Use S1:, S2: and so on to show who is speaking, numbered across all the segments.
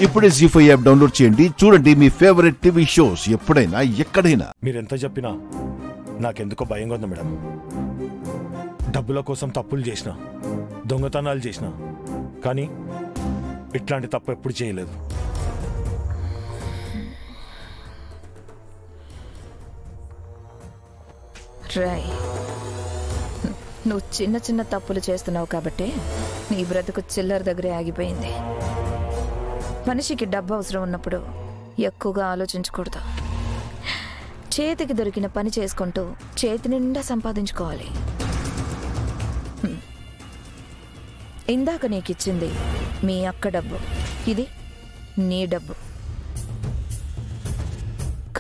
S1: ఇప్పుడే జీ5 app download చేయండి. చూడండి మీ ఫేవరెట్ టీవీ షోస్ ఎప్పుడైనా ఎక్కడైనా.
S2: మీరెంత చెప్పినా నాకెందుకో భయంగా ఉంది మేడం. డబ్బుల కోసం తప్పులు చేసిన, దొంగతనాలు చేసిన, కానీ ఇట్లాంటి తప్పు ఎప్పుడు చేయలేదు.
S3: రాయ్, నువ్వు చిన్న చిన్న తప్పులు చేస్తున్నావు కాబట్టి నీ బ్రతుకు చిల్లర దగ్గరే ఆగిపోయింది. మనిషికి డబ్బు అవసరం ఉన్నప్పుడు ఎక్కువగా ఆలోచించకూడదు. చేతికి దొరికిన పని చేసుకుంటూ చేతి నిండా సంపాదించుకోవాలి. ఇందాక నీకిచ్చింది మీ అక్క డబ్బు, ఇది నీ డబ్బు.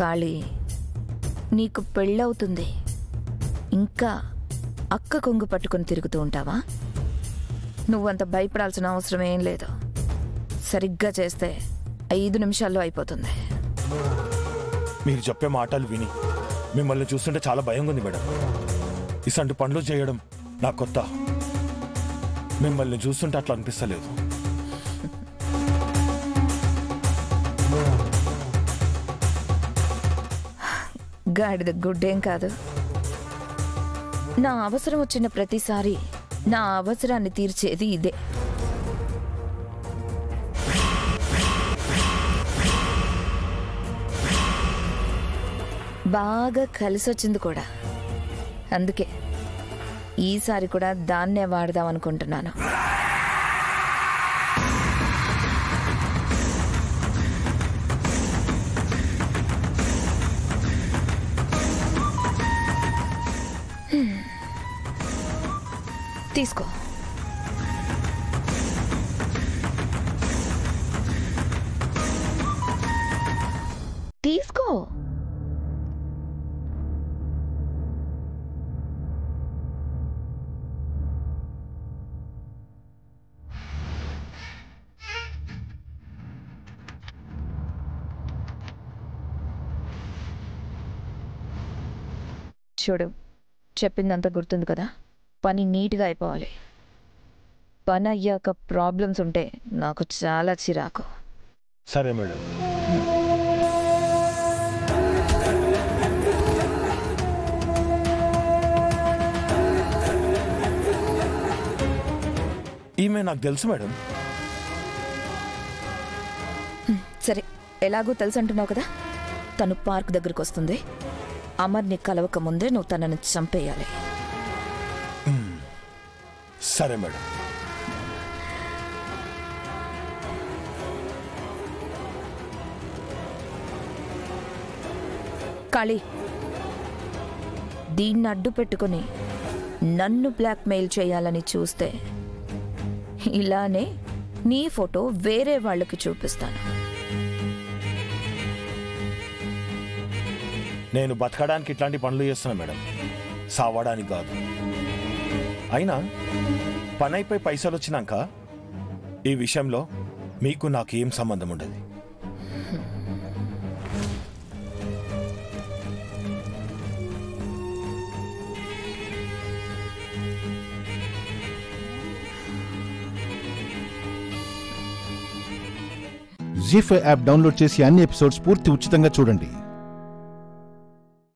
S3: కాళీ, నీకు పెళ్ళవుతుంది, ఇంకా అక్క కొంగు పట్టుకొని తిరుగుతూ ఉంటావా? నువ్వంత భయపడాల్సిన అవసరం ఏం లేదు. సరిగ్గా చేస్తే 5 నిమిషాల్లో అయిపోతుంది.
S2: మీరు చెప్పే మాటలు విని మిమ్మల్ని చూస్తుంటే చాలా భయంగా ఉంది మేడం. ఇసంటి పనులు చేయడం నాకు కొత్త. మిమ్మల్ని చూస్తుంటే అట్లా అనిపిస్తలేదు.
S3: గాడిద గుడ్డేం కాదు. నా అవసరం వచ్చిన ప్రతిసారి నా అవసరాన్ని తీర్చేది ఇదే. బాగా కలిసొచ్చింది కూడా. అందుకే ఈసారి కూడా దాన్నే వాడదాం అనుకుంటున్నాను. తీసుకో. తీసుకో. చూడు, చెప్పిందంతా గుర్తుంది కదా. పని నీట్గా అయిపోవాలి. పని అయ్యాక ప్రాబ్లమ్స్ ఉంటే నాకు చాలా చిరాకు.
S2: సరే మేడం. ఈమె నాకు తెలుసు మేడం.
S3: సరే, ఎలాగో తెలుసు అంటున్నావు కదా. తను పార్క్ దగ్గరకు వస్తుంది. అమర్ని కలవక ముందే నువ్వు తనని చంపేయాలి.
S2: సరే మేడం.
S3: కాళీ, దీన్ని అడ్డు పెట్టుకుని నన్ను బ్లాక్మెయిల్ చేయాలని చూస్తే ఇలానే నీ ఫోటో వేరే వాళ్ళకి చూపిస్తాను.
S2: నేను బతకడానికి ఇట్లాంటి పనులు చేస్తున్నా మేడం, సావడానికి కాదు. అయినా పని అయిపోయి పైసలు వచ్చినాక ఈ విషయంలో మీకు నాకు ఏం సంబంధం ఉండదు.
S1: జీ5 యాప్ డౌన్లోడ్ చేసి అన్ని ఎపిసోడ్స్ పూర్తి ఉచితంగా చూడండి.